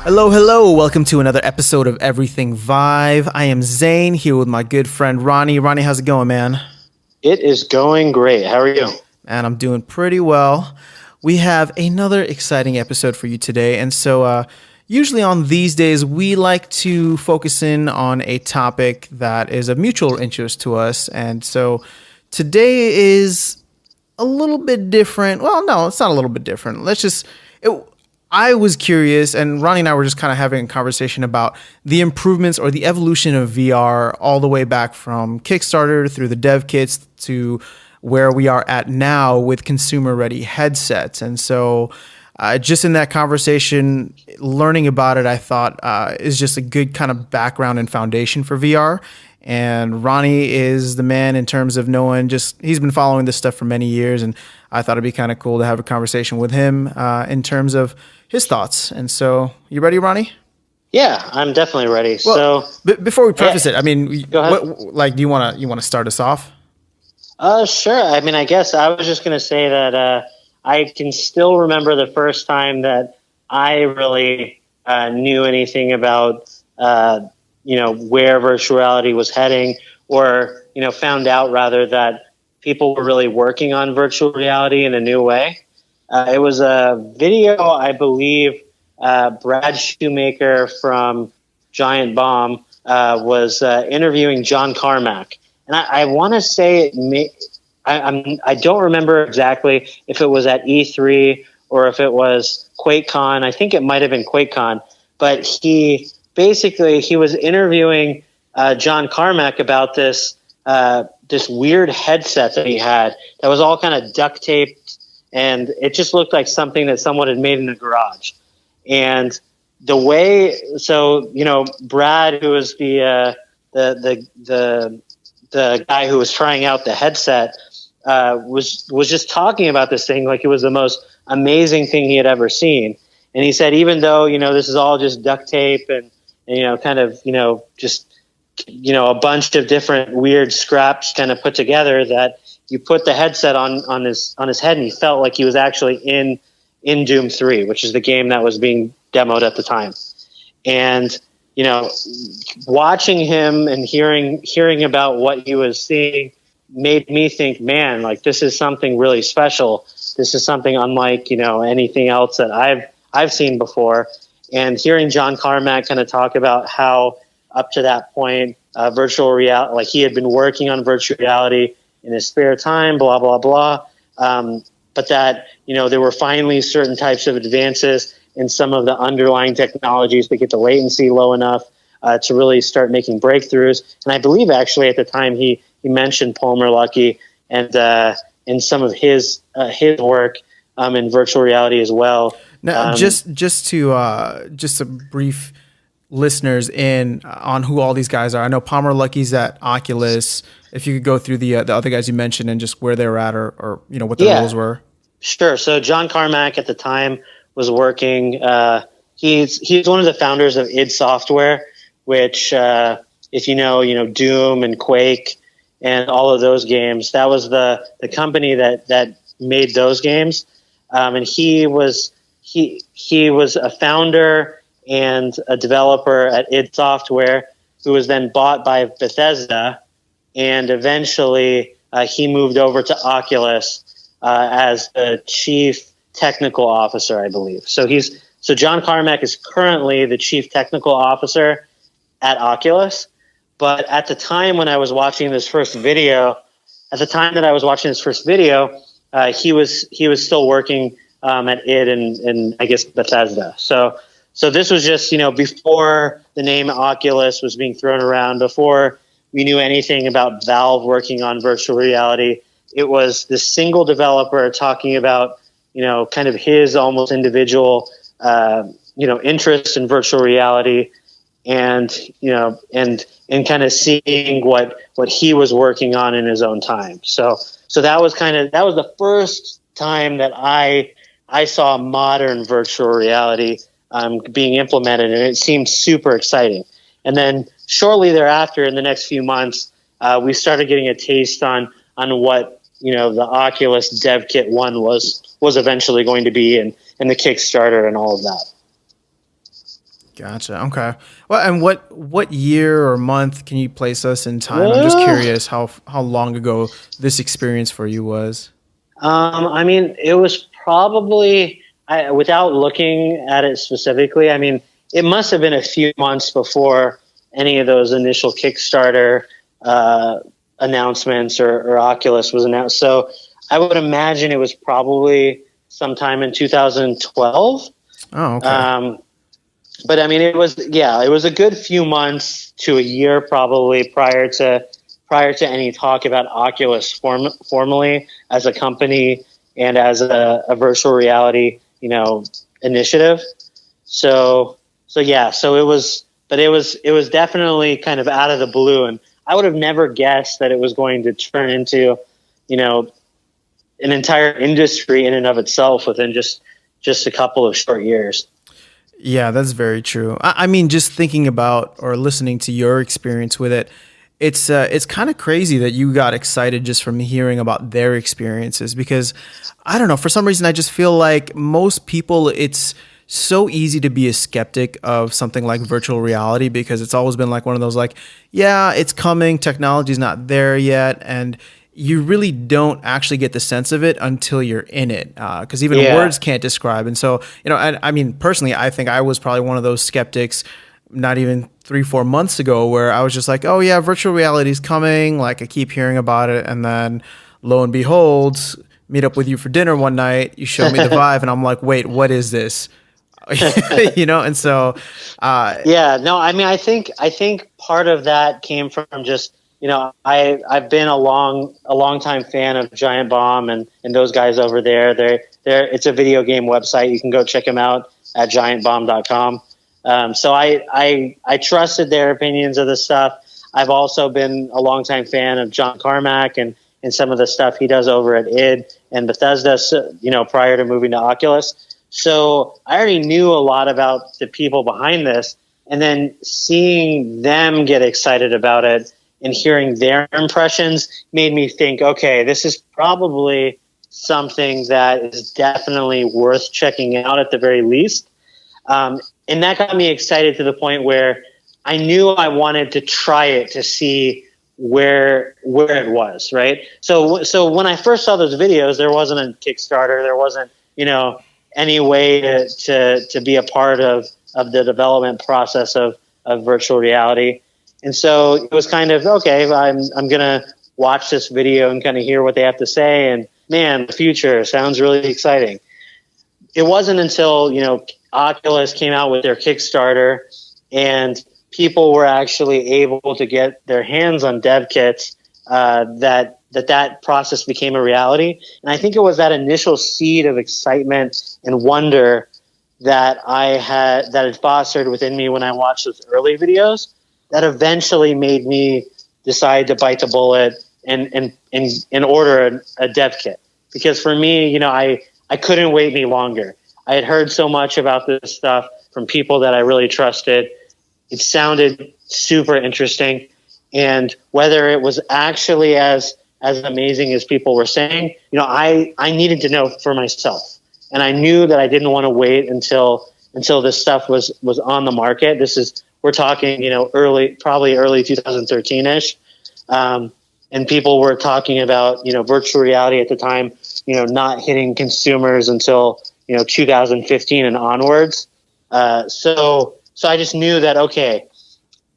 Hello, hello. Welcome to another episode of Everything Vive. I am Zane here with my good friend Ronnie. Ronnie, how's it going, man? It is going great. How are you? Man, I'm doing pretty well. We have another exciting episode for you today. And so, usually on these days, we like to focus in on a topic that is of mutual interest to us. And so, today is a little bit different. Well, no, it's not a little bit different. I was curious, and Ronnie and I were just kind of having a conversation about the improvements or the evolution of VR all the way back from Kickstarter through the dev kits to where we are at now with consumer ready headsets. And so, just in that conversation, learning about it, I thought is just a good kind of background and foundation for VR. And Ronnie is the man in terms of knowing he's been following this stuff for many years. And I thought it'd be kind of cool to have a conversation with him in terms of his thoughts. And so, you ready, Ronnie? Yeah, I'm definitely ready. Well, before we preface it, I mean, go ahead. Do you want to start us off? Sure. I mean, I guess I was just going to say that I can still remember the first time that I really knew anything about, where virtual reality was heading, or, found out rather that people were really working on virtual reality in a new way. It was a video, I believe, Brad Shoemaker from Giant Bomb was interviewing John Carmack. And I want to say I don't remember exactly if it was at E3 or if it was QuakeCon. I think it might have been QuakeCon. But he was interviewing John Carmack about this weird headset that he had that was all kind of duct taped. And it just looked like something that someone had made in a garage. And the way, Brad, who was the guy who was trying out the headset, was just talking about this thing like it was the most amazing thing he had ever seen. And he said, even though, this is all just duct tape and a bunch of different weird scraps kind of put together, that you put the headset on his head and he felt like he was actually in Doom 3, which is the game that was being demoed at the time. And, watching him and hearing about what he was seeing made me think, man, like this is something really special. This is something unlike, anything else that I've seen before. And hearing John Carmack kind of talk about how up to that point, virtual reality, like he had been working on virtual reality in his spare time, blah, blah, blah. But that, there were finally certain types of advances in some of the underlying technologies to get the latency low enough to really start making breakthroughs. And I believe actually at the time he mentioned Palmer Luckey and some of his work in virtual reality as well. Now, just to brief listeners in on who all these guys are. I know Palmer Luckey's at Oculus. If you could go through the other guys you mentioned and just where they were at or what their roles were. Sure. So John Carmack at the time was working. He's one of the founders of id Software, which if you know Doom and Quake and all of those games, that was the company that made those games. And he was a founder and a developer at id Software, who was then bought by Bethesda, and eventually he moved over to Oculus as the chief technical officer, I believe. So John Carmack is currently the chief technical officer at Oculus. But at the time when I was watching this first video, he was still working at id and I guess Bethesda. So this was just, before the name Oculus was being thrown around, before we knew anything about Valve working on virtual reality. It was this single developer talking about, kind of his almost individual, interest in virtual reality and kind of seeing what he was working on in his own time. So that was the first time that I saw modern virtual reality being implemented, and it seemed super exciting. And then shortly thereafter, in the next few months, we started getting a taste on what the Oculus Dev Kit 1 was eventually going to be, and the Kickstarter and all of that. Gotcha. Okay. Well, and what year or month can you place us in time? I'm just Uh, curious how long ago this experience for you was. I mean, it was probably, without looking at it specifically, I mean, it must have been a few months before any of those initial Kickstarter uh, announcements or Oculus was announced. So I would imagine it was probably sometime in 2012. Oh, okay. Um, but I mean, it was a good few months to a year probably prior to any talk about Oculus formally as a company and as a virtual reality, initiative. So yeah, so it was definitely kind of out of the blue, and I would have never guessed that it was going to turn into, you know, an entire industry in and of itself within just a couple of short years. Yeah, that's very true. I mean, just thinking about or listening to your experience with it, it's kind of crazy that you got excited just from hearing about their experiences because I don't know, for some reason I just feel like most people it's so easy to be a skeptic of something like virtual reality because it's always been like one of those like, yeah, it's coming, technology's not there yet, and you really don't actually get the sense of it until you're in it because even Yeah. words can't describe. And so, I mean, personally, I think I was probably one of those skeptics not even 3 4 months ago where I was just like, oh yeah, virtual reality is coming, like I keep hearing about it, and then lo and behold, meet up with you for dinner one night, you show me the Vive, and I'm like, wait, what is this? And so Yeah, no, I mean, I think part of that came from just, I've been a long time fan of Giant Bomb and those guys over there. It's a video game website. You can go check them out at giantbomb.com. So I trusted their opinions of the stuff. I've also been a long time fan of John Carmack and some of the stuff he does over at id and Bethesda, prior to moving to Oculus. So I already knew a lot about the people behind this, and then seeing them get excited about it and hearing their impressions made me think, okay, this is probably something that is definitely worth checking out at the very least. And that got me excited to the point where I knew I wanted to try it to see where it was, right? So when I first saw those videos, there wasn't a Kickstarter, there wasn't, any way to be a part of the development process of virtual reality. And so it was kind of, okay, I'm going to watch this video and kind of hear what they have to say. And man, the future sounds really exciting. It wasn't until, Oculus came out with their Kickstarter and people were actually able to get their hands on dev kits that process became a reality. And I think it was that initial seed of excitement and wonder that had fostered within me when I watched those early videos that eventually made me decide to bite the bullet and order a dev kit. Because for me, I couldn't wait any longer. I had heard so much about this stuff from people that I really trusted. It sounded super interesting. And whether it was actually as amazing as people were saying, I needed to know for myself. And I knew that I didn't want to wait until this stuff was on the market. We're talking, probably early 2013-ish. And people were talking about, virtual reality at the time, not hitting consumers until, 2015 and onwards. So I just knew that, okay,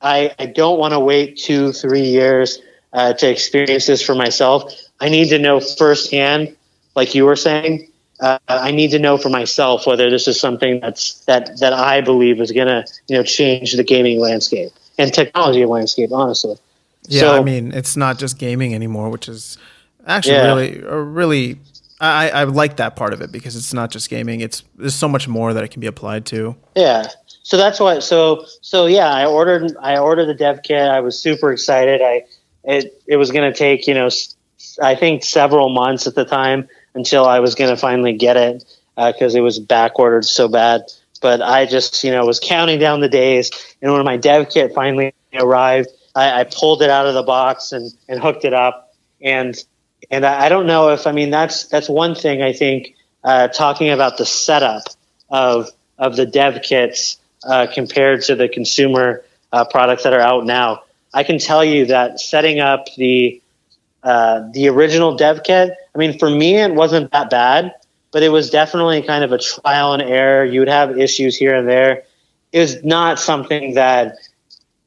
I don't want to wait 2-3 years to experience this for myself. I need to know firsthand, like you were saying. I need to know for myself whether this is something that I believe is going to change the gaming landscape and technology landscape, honestly. yeah, So I mean, it's not just gaming anymore, which is actually yeah, really I like that part of it because it's not just gaming. There's so much more that it can be applied to. yeah. So that's why. So yeah, I ordered the dev kit. I was super excited. It was going to take I think several months at the time until I was going to finally get it because it was back ordered so bad. But I just was counting down the days, and when my dev kit finally arrived, I pulled it out of the box and hooked it up. And I don't know if, I mean, that's one thing I think, talking about the setup of the dev kits, compared to the consumer products that are out now. I can tell you that setting up the original dev kit, I mean, for me, it wasn't that bad, but it was definitely kind of a trial and error. You would have issues here and there. It was not something that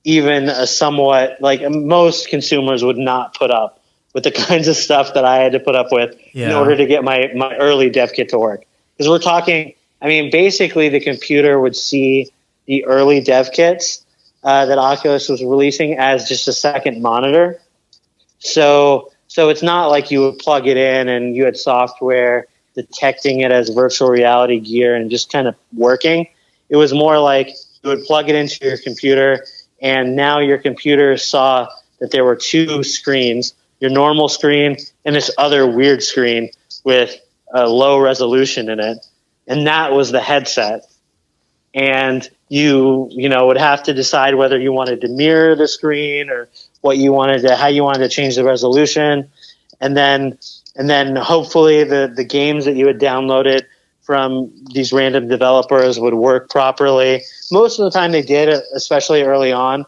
even a somewhat, like, most consumers would not put up with the kinds of stuff that I had to put up with in order to get my early dev kit to work. Because we're talking, I mean, basically the computer would see the early dev kits that Oculus was releasing as just a second monitor. So it's not like you would plug it in and you had software detecting it as virtual reality gear and just kind of working. It was more like you would plug it into your computer, and now your computer saw that there were two screens, your normal screen and this other weird screen with a low resolution in it. And that was the headset. And you would have to decide whether you wanted to mirror the screen or how you wanted to change the resolution. And then hopefully the games that you had downloaded from these random developers would work properly. Most of the time they did, especially early on.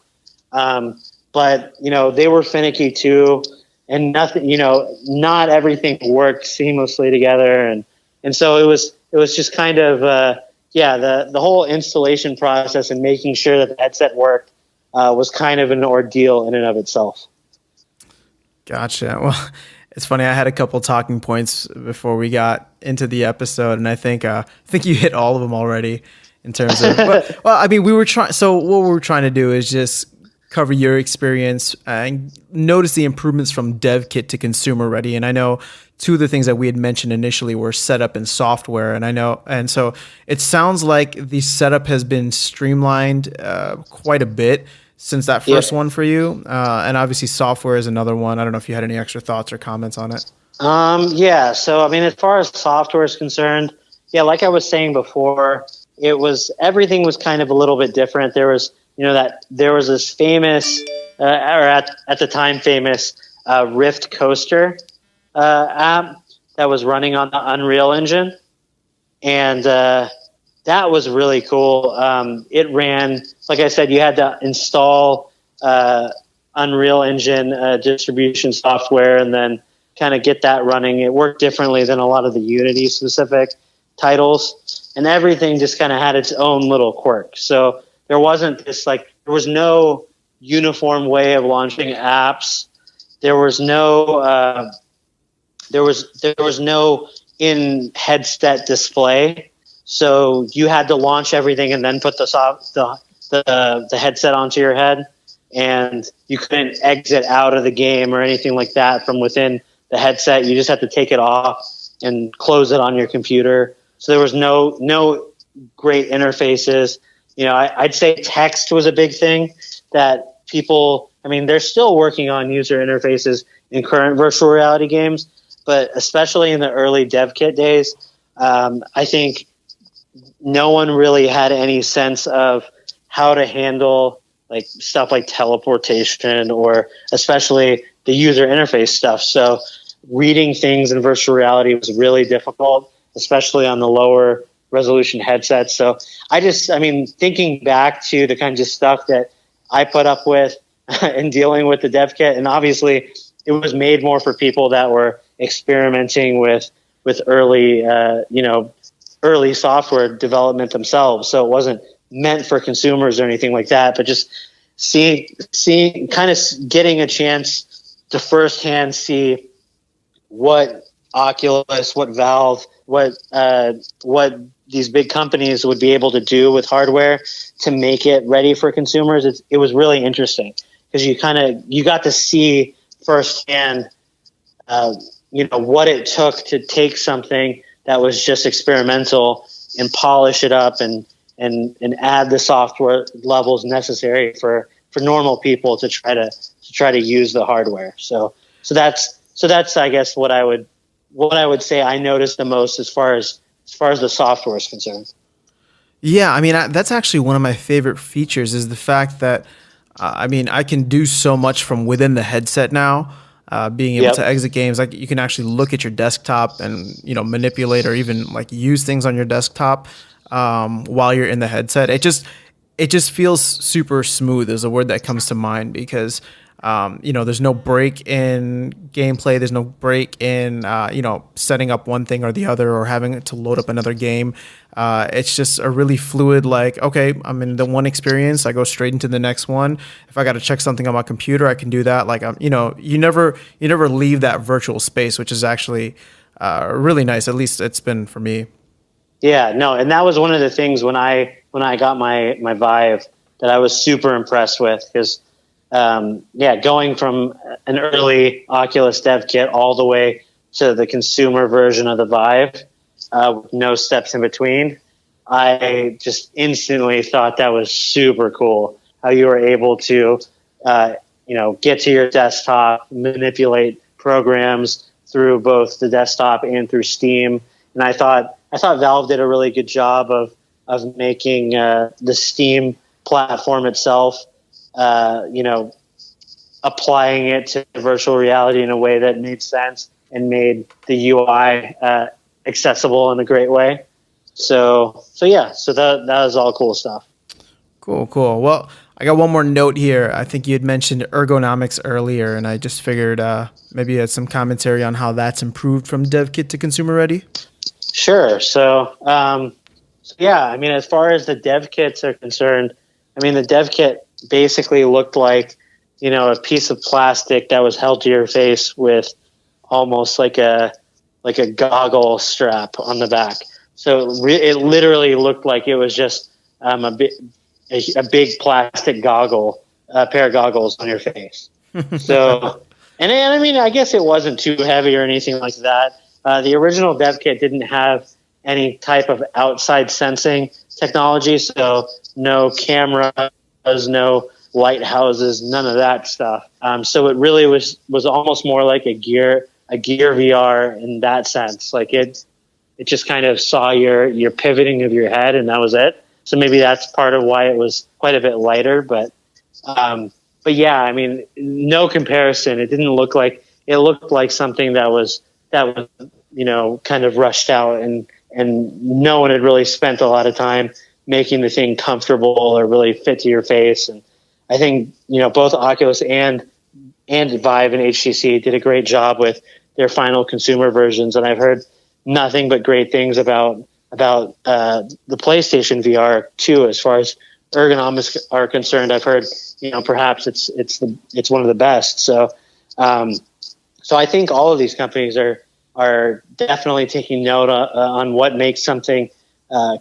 But they were finicky too, and not everything worked seamlessly together. And so it was just kind of, the whole installation process and making sure that the headset worked was kind of an ordeal in and of itself. Gotcha. Well, it's funny. I had a couple talking points before we got into the episode, and I think you hit all of them already in terms of. Well, I mean, we were trying. So what we were trying to do is just cover your experience and notice the improvements from dev kit to consumer ready. And I know two of the things that we had mentioned initially were setup and software. And so it sounds like the setup has been streamlined quite a bit since that first one for you. And obviously software is another one. I don't know if you had any extra thoughts or comments on it. So, I mean, as far as software is concerned, like I was saying before, everything was kind of a little bit different. There was, there was this famous, or at the time famous, Rift Coaster app that was running on the Unreal Engine. And that was really cool. It ran, like I said, you had to install Unreal Engine distribution software and then kind of get that running. It worked differently than a lot of the Unity specific titles, and everything just kind of had its own little quirk. So there wasn't this, there was no uniform way of launching apps. There was no there was no in headset display. So you had to launch everything and then put the headset onto your head, and you couldn't exit out of the game or anything like that from within the headset. You just had to take it off and close it on your computer. So there was no great interfaces. I'd say text was a big thing that people, I mean, they're still working on user interfaces in current virtual reality games, but especially in the early dev kit days, I think no one really had any sense of how to handle stuff like teleportation or especially the user interface stuff. So reading things in virtual reality was really difficult, especially on the lower resolution headsets. So thinking back to the kinds of stuff that I put up with in dealing with the dev kit, and obviously it was made more for people that were experimenting with early early software development themselves. So it wasn't meant for consumers or anything like that, but just seeing kind of getting a chance to firsthand see what Oculus, what Valve, what these big companies would be able to do with hardware to make it ready for consumers. It was really interesting because you got to see firsthand, what it took to take something that was just experimental and polish it up and add the software levels necessary for normal people to try to use the hardware. So that's I guess what I would say I noticed the most as far as the software is concerned. Yeah, I mean, that's actually one of my favorite features is the fact that, I can do so much from within the headset now, being able to exit games. Like you can actually look at your desktop and, manipulate or even use things on your desktop while you're in the headset. it just feels super smooth is a word that comes to mind because there's no break in gameplay. There's no break in setting up one thing or the other or having to load up another game. It's just a really fluid, like, okay, I'm in the one experience, I go straight into the next one. If I got to check something on my computer, I can do that. Like, you never leave that virtual space, which is actually really nice. At least it's been for me. Yeah, no, and that was one of the things when I got my Vive that I was super impressed with because going from an early Oculus dev kit all the way to the consumer version of the Vive, with no steps in between, I just instantly thought that was super cool. How you were able to, get to your desktop, manipulate programs through both the desktop and through Steam, and I thought Valve did a really good job of making the Steam platform itself, applying it to virtual reality in a way that made sense and made the UI accessible in a great way. So that was all cool stuff. Cool. Well, I got one more note here. I think you had mentioned ergonomics earlier, and I just figured maybe you had some commentary on how that's improved from dev kit to consumer ready. Sure. So, as far as the dev kits are concerned, the dev kit basically looked like, a piece of plastic that was held to your face with almost like a goggle strap on the back. So it literally looked like it was just a big plastic pair of goggles on your face. So, I guess it wasn't too heavy or anything like that. The original dev kit didn't have any type of outside sensing technology, so no cameras, no lighthouses, none of that stuff. So it really was almost more like a gear VR in that sense. Like it just kind of saw your pivoting of your head, and that was it. So maybe that's part of why it was quite a bit lighter. But yeah, no comparison. It didn't look like it looked like something that was kind of rushed out, and no one had really spent a lot of time making the thing comfortable or really fit to your face. And I think both Oculus and Vive and HTC did a great job with their final consumer versions, and I've heard nothing but great things about the PlayStation VR too. As far as ergonomics are concerned, I've heard perhaps it's one of the best. So I think all of these companies are definitely taking note on what makes something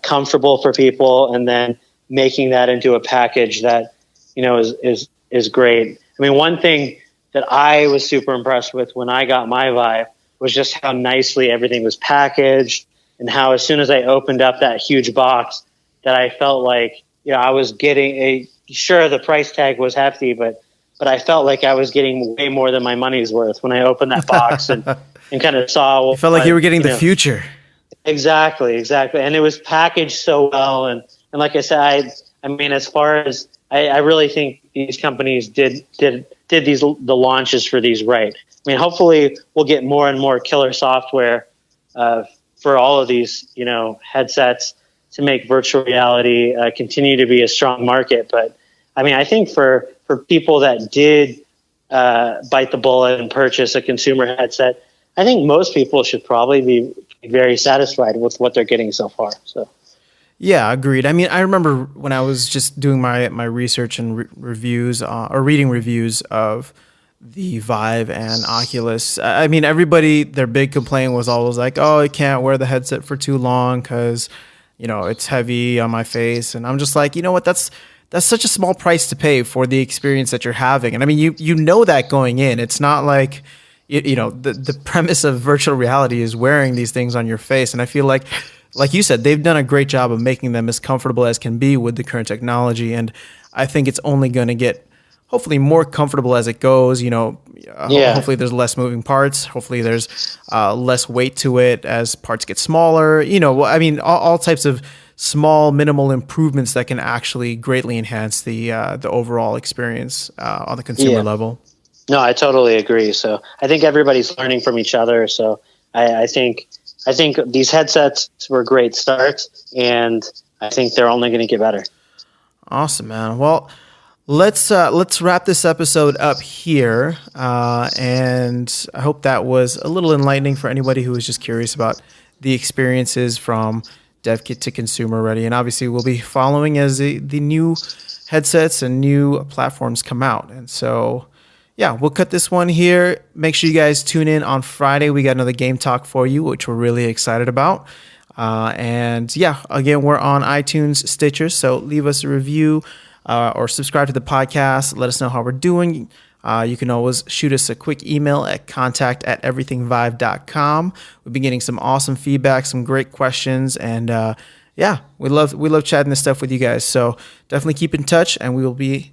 comfortable for people, and then making that into a package that is great. One thing that I was super impressed with when I got my Vive was just how nicely everything was packaged, and how as soon as I opened up that huge box, that I felt like I was getting sure, the price tag was hefty, but I felt like I was getting way more than my money's worth when I opened that box and kind of saw. You felt like you were getting the future. Exactly, and it was packaged so well, and like I said, as far as I really think these companies did the launches for these right. Hopefully we'll get more and more killer software for all of these headsets to make virtual reality continue to be a strong market. But I think for people that did bite the bullet and purchase a consumer headset, I think most people should probably be very satisfied with what they're getting so far. So. Yeah, agreed. I remember when I was just doing my research and reviews or reading reviews of the Vive and Oculus. Everybody, their big complaint was always like, oh, I can't wear the headset for too long because, it's heavy on my face. And I'm just like, you know what, that's such a small price to pay for the experience that you're having. And you know that going in. It's not like, the premise of virtual reality is wearing these things on your face. And I feel like you said, they've done a great job of making them as comfortable as can be with the current technology. And I think it's only going to get hopefully more comfortable as it goes. Hopefully there's less moving parts. Hopefully there's less weight to it as parts get smaller. All types of small, minimal improvements that can actually greatly enhance the overall experience on the consumer level. No, I totally agree. So I think everybody's learning from each other. So I think these headsets were great starts, and I think they're only going to get better. Awesome, man. Well, let's wrap this episode up here, and I hope that was a little enlightening for anybody who was just curious about the experiences from dev kit to consumer ready. And obviously, we'll be following as the new headsets and new platforms come out. And so, yeah, we'll cut this one here. Make sure you guys tune in on Friday. We got another game talk for you, which we're really excited about. And yeah, again, we're on iTunes, Stitcher, so leave us a review or subscribe to the podcast. Let us know how we're doing. You can always shoot us a quick email at contact@everythingvive.com. We've been getting some awesome feedback, some great questions, and yeah, we love chatting this stuff with you guys. So definitely keep in touch, and we will be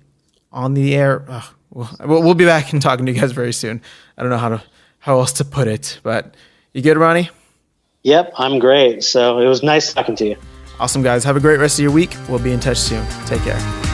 on the air. We'll be back and talking to you guys very soon. I don't know how else to put it, but you good, Ronnie? Yep, I'm great. So it was nice talking to you. Awesome, guys. Have a great rest of your week. We'll be in touch soon. Take care.